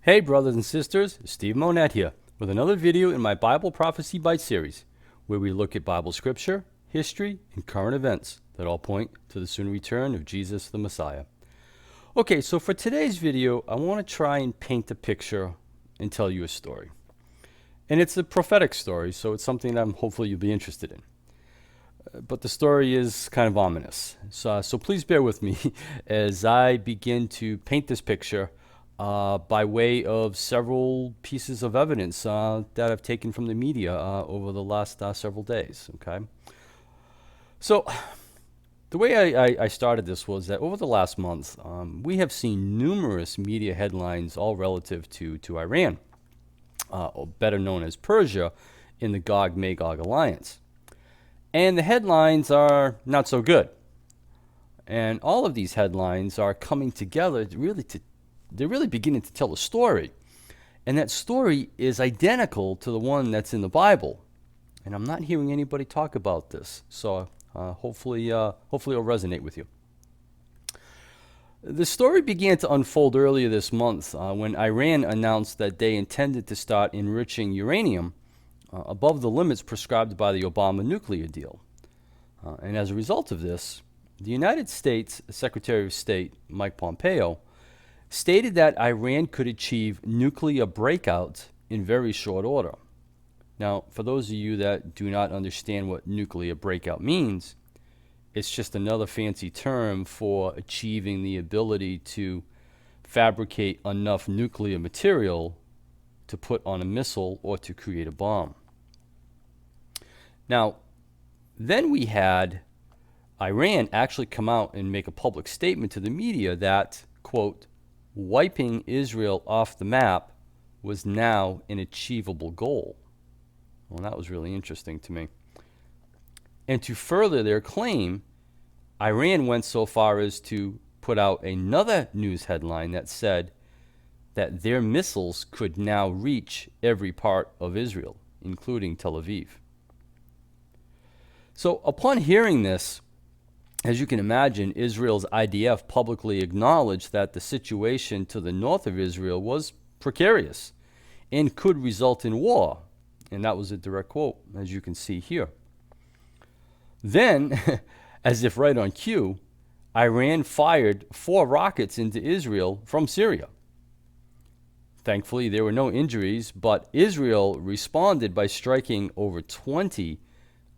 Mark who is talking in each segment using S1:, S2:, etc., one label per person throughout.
S1: Hey brothers and sisters, Steve Monette here with another video in my Bible Prophecy Bite series where we look at Bible scripture, history, and current events that all point to the soon return of Jesus the Messiah. Okay, so for today's video, I want to try and paint a picture and tell you a story. And it's a prophetic story, so it's something that hopefully you'll be interested in. But the story is kind of ominous. So please bear with me as I begin to paint this picture by way of several pieces of evidence that I've taken from the media over the last several days. Okay, so the way I started this was that over the last month, we have seen numerous media headlines, all relative to Iran, or better known as Persia, in the Gog Magog alliance. And the headlines are not so good. And all of these headlines are coming together they're really beginning to tell a story. And that story is identical to the one that's in the Bible. And I'm not hearing anybody talk about this. So hopefully it'll resonate with you. The story began to unfold earlier this month when Iran announced that they intended to start enriching uranium above the limits prescribed by the Obama nuclear deal. And as a result of this, the United States Secretary of State Mike Pompeo stated that Iran could achieve nuclear breakout in very short order. Now, for those of you that do not understand what nuclear breakout means, it's just another fancy term for achieving the ability to fabricate enough nuclear material to put on a missile or to create a bomb. Now, then we had Iran actually come out and make a public statement to the media that, quote, wiping Israel off the map was now an achievable goal. Well, that was really interesting to me. And to further their claim, Iran went so far as to put out another news headline that said that their missiles could now reach every part of Israel, including Tel Aviv. So upon hearing this, as you can imagine, Israel's IDF publicly acknowledged that the situation to the north of Israel was precarious and could result in war. And that was a direct quote, as you can see here. Then, as if right on cue, Iran fired 4 rockets into Israel from Syria. Thankfully, there were no injuries, but Israel responded by striking over 20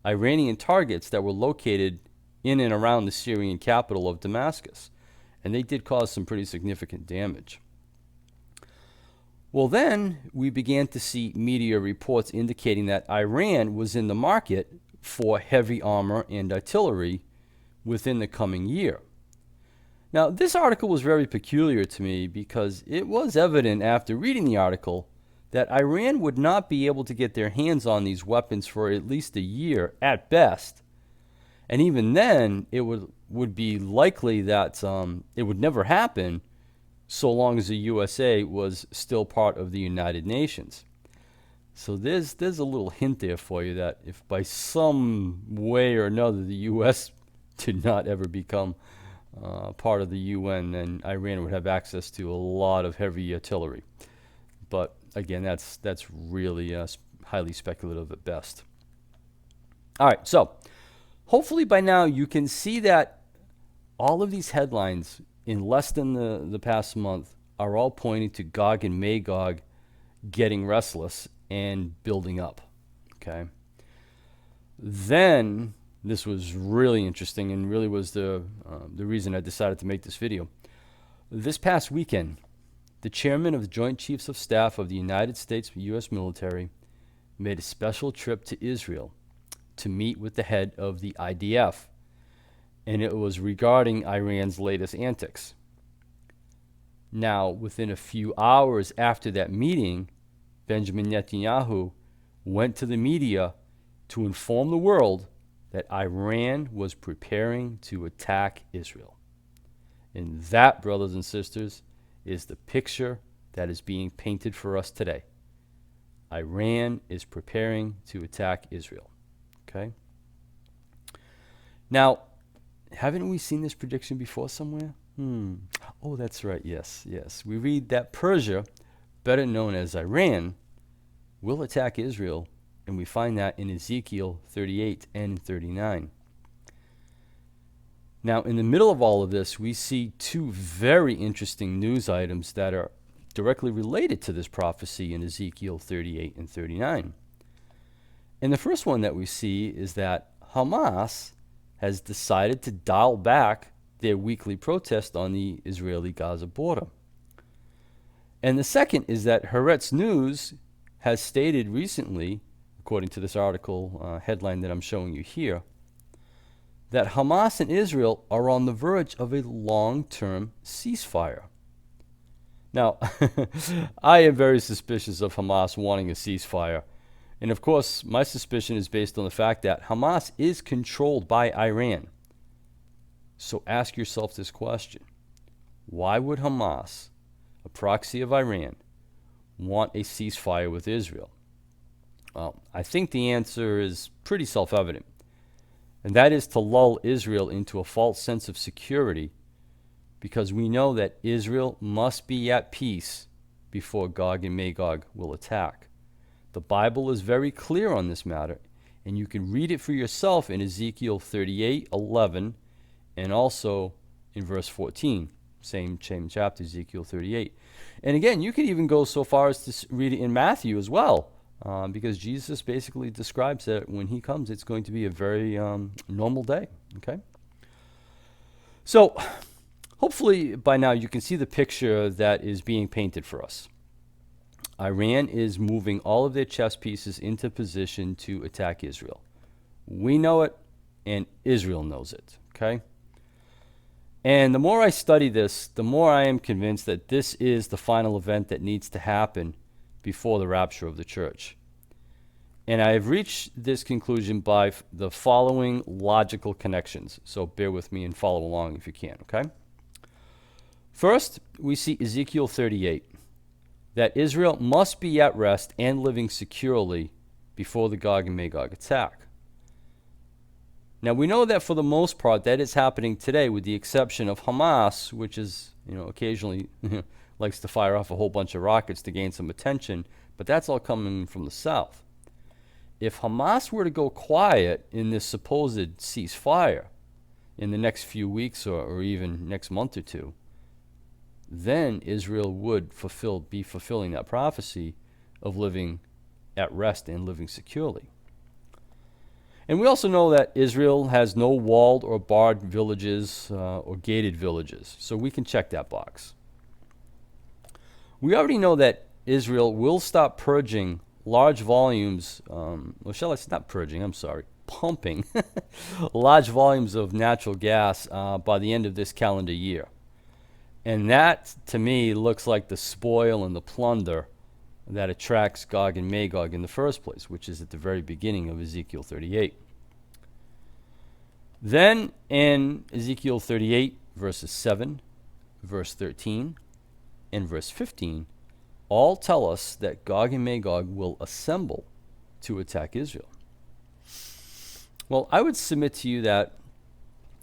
S1: Iranian targets that were located in and around the Syrian capital of Damascus. And they did cause some pretty significant damage. Well, then we began to see media reports indicating that Iran was in the market for heavy armor and artillery within the coming year. Now, this article was very peculiar to me because it was evident after reading the article that Iran would not be able to get their hands on these weapons for at least a year at best. And even then, it would be likely that it would never happen so long as the USA was still part of the United Nations. So there's a little hint there for you that if by some way or another the US did not ever become part of the UN, then Iran would have access to a lot of heavy artillery. But again, that's really highly speculative at best. All right, so hopefully by now you can see that all of these headlines in less than the past month are all pointing to Gog and Magog getting restless and building up. Okay. Then this was really interesting and really was the reason I decided to make this video. This past weekend, the chairman of the Joint Chiefs of Staff of the United States U.S. military made a special trip to Israel to meet with the head of the IDF, and it was regarding Iran's latest antics. Now, within a few hours after that meeting, Benjamin Netanyahu went to the media to inform the world that Iran was preparing to attack Israel. And that, brothers and sisters, is the picture that is being painted for us today. Iran is preparing to attack Israel. Okay? Now, haven't we seen this prediction before somewhere? Oh, that's right. Yes. We read that Persia better known as Iran, will attack Israel, and we find that in Ezekiel 38 and 39. Now, in the middle of all of this, we see two very interesting news items that are directly related to this prophecy in Ezekiel 38 and 39. And the first one that we see is that Hamas has decided to dial back their weekly protest on the Israeli-Gaza border. And the second is that Haaretz News has stated recently, according to this article headline that I'm showing you here, that Hamas and Israel are on the verge of a long-term ceasefire. Now, I am very suspicious of Hamas wanting a ceasefire. And of course, my suspicion is based on the fact that Hamas is controlled by Iran. So ask yourself this question. Why would Hamas, a proxy of Iran, want a ceasefire with Israel? Well, I think the answer is pretty self-evident. And that is to lull Israel into a false sense of security, because we know that Israel must be at peace before Gog and Magog will attack. The Bible is very clear on this matter, and you can read it for yourself in Ezekiel 38:11 and also in verse 14, same chapter, Ezekiel 38. And again, you could even go so far as to read it in Matthew as well, because Jesus basically describes that when he comes, it's going to be a very normal day. Okay? So, hopefully by now you can see the picture that is being painted for us. Iran is moving all of their chess pieces into position to attack Israel. We know it, and Israel knows it. Okay? And the more I study this, the more I am convinced that this is the final event that needs to happen before the rapture of the church. And I have reached this conclusion by the following logical connections. So bear with me and follow along if you can, okay? First, we see Ezekiel 38, that Israel must be at rest and living securely before the Gog and Magog attack. Now, we know that for the most part that is happening today, with the exception of Hamas, which is, occasionally likes to fire off a whole bunch of rockets to gain some attention, but that's all coming from the south. If Hamas were to go quiet in this supposed ceasefire in the next few weeks or even next month or two, then Israel would be fulfilling that prophecy of living at rest and living securely. And we also know that Israel has no walled or barred villages or gated villages, so we can check that box. We already know that Israel will stop purging large volumes, pumping large volumes of natural gas by the end of this calendar year. And that, to me, looks like the spoil and the plunder that attracts Gog and Magog in the first place, which is at the very beginning of Ezekiel 38. Then in Ezekiel 38, verses 7, verse 13, and verse 15, all tell us that Gog and Magog will assemble to attack Israel. Well, I would submit to you that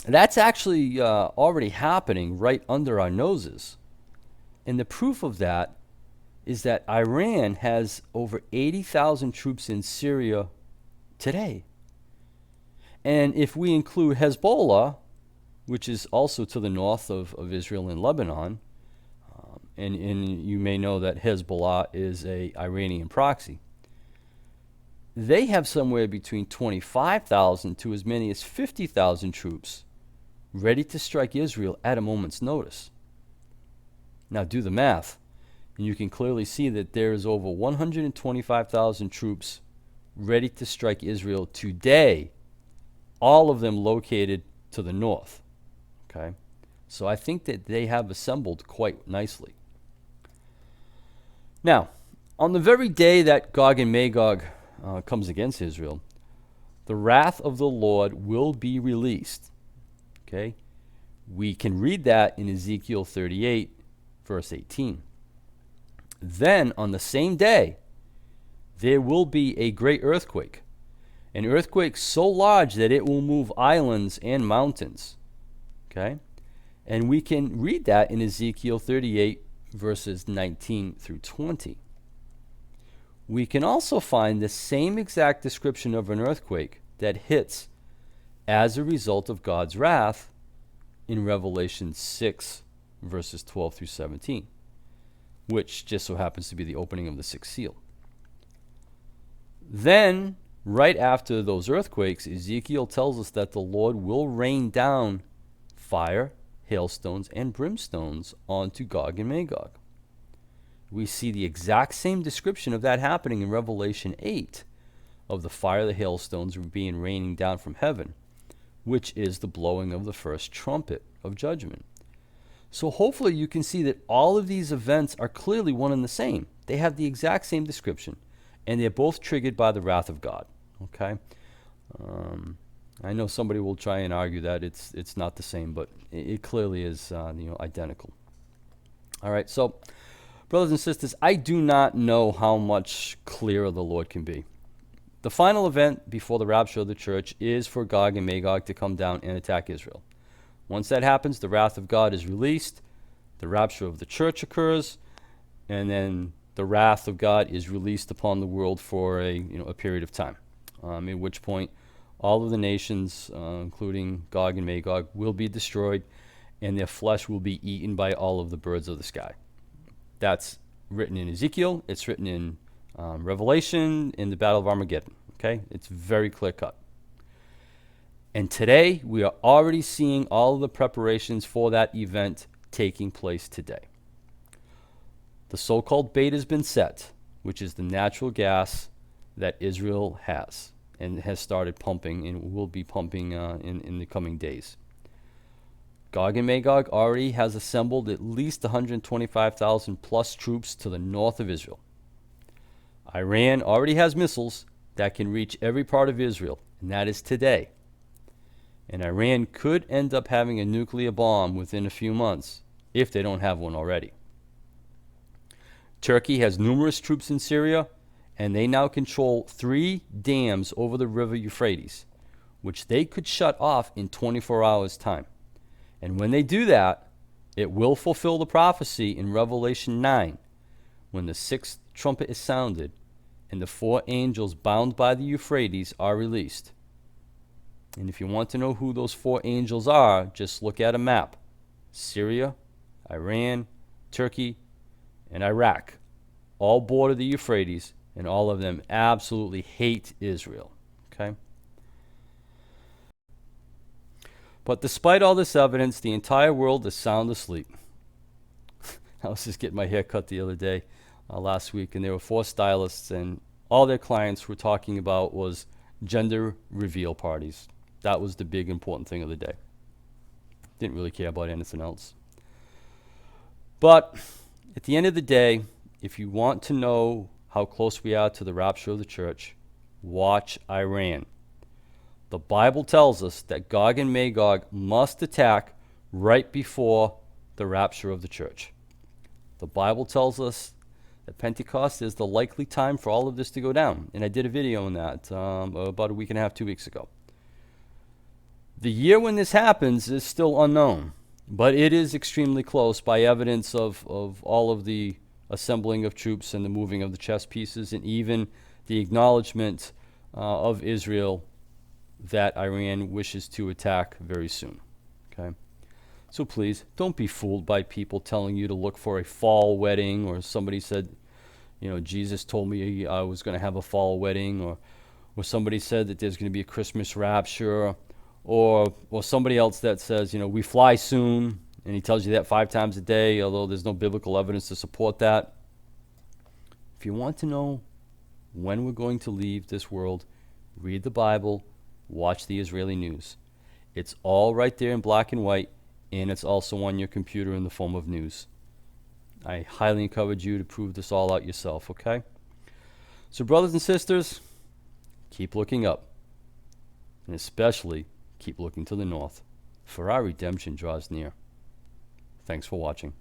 S1: that's actually already happening right under our noses. And the proof of that is that Iran has over 80,000 troops in Syria today. And if we include Hezbollah, which is also to the north of Israel and Lebanon, and you may know that Hezbollah is an Iranian proxy, they have somewhere between 25,000 to as many as 50,000 troops ready to strike Israel at a moment's notice. Now do the math, and you can clearly see that there is over 125,000 troops ready to strike Israel today, all of them located to the north. Okay? So I think that they have assembled quite nicely. Now, on the very day that Gog and Magog comes against Israel, the wrath of the Lord will be released. Okay? We can read that in Ezekiel 38, verse 18. Then, on the same day, there will be a great earthquake, an earthquake so large that it will move islands and mountains. Okay? And we can read that in Ezekiel 38, verses 19 through 20. We can also find the same exact description of an earthquake that hits as a result of God's wrath in Revelation 6, verses 12 through 17, which just so happens to be the opening of the sixth seal. Then, right after those earthquakes, Ezekiel tells us that the Lord will rain down fire, hailstones, and brimstones onto Gog and Magog. We see the exact same description of that happening in Revelation 8, of the fire, the hailstones being raining down from heaven, which is the blowing of the first trumpet of judgment. So hopefully you can see that all of these events are clearly one and the same. They have the exact same description, and they're both triggered by the wrath of God. Okay, I know somebody will try and argue that it's not the same, but it clearly is identical. All right, so brothers and sisters, I do not know how much clearer the Lord can be. The final event before the rapture of the church is for Gog and Magog to come down and attack Israel. Once that happens, the wrath of God is released, the rapture of the church occurs, and then the wrath of God is released upon the world for a period of time, at which point all of the nations, including Gog and Magog, will be destroyed, and their flesh will be eaten by all of the birds of the sky. That's written in Ezekiel, it's written in Revelation, in the Battle of Armageddon. Okay, it's very clear cut. And today we are already seeing all of the preparations for that event taking place today. The so-called bait has been set, which is the natural gas that Israel has and has started pumping and will be pumping in the coming days. Gog and Magog already has assembled at least 125,000 plus troops to the north of Israel. Iran already has missiles that can reach every part of Israel, and that is today. And Iran could end up having a nuclear bomb within a few months, if they don't have one already. Turkey has numerous troops in Syria, and they now control 3 dams over the river Euphrates, which they could shut off in 24 hours' time. And when they do that, it will fulfill the prophecy in Revelation 9, when the 6th trumpet is sounded, and the 4 angels bound by the Euphrates are released. And if you want to know who those 4 angels are, just look at a map. Syria, Iran, Turkey, and Iraq all border the Euphrates, and all of them absolutely hate Israel. Okay? But despite all this evidence, the entire world is sound asleep. I was just getting my hair cut the other day, last week, and there were 4 stylists, and all their clients were talking about was gender reveal parties. That was the big important thing of the day. Didn't really care about anything else. But at the end of the day, if you want to know how close we are to the rapture of the church, watch Iran. The Bible tells us that Gog and Magog must attack right before the rapture of the church. The Bible tells us that Pentecost is the likely time for all of this to go down. And I did a video on that about a week and a half, 2 weeks ago. The year when this happens is still unknown, but it is extremely close by evidence of all of the assembling of troops and the moving of the chess pieces, and even the acknowledgement of Israel that Iran wishes to attack very soon. Okay? So please, don't be fooled by people telling you to look for a fall wedding, or somebody said, Jesus told me I was going to have a fall wedding, or somebody said that there's going to be a Christmas rapture, or somebody else that says, we fly soon, and he tells you that 5 times a day, although there's no biblical evidence to support that. If you want to know when we're going to leave this world, read the Bible, watch the Israeli news. It's all right there in black and white, and it's also on your computer in the form of news. I highly encourage you to prove this all out yourself, okay? So brothers and sisters, keep looking up, and especially keep looking to the north, for our redemption draws near. Thanks for watching.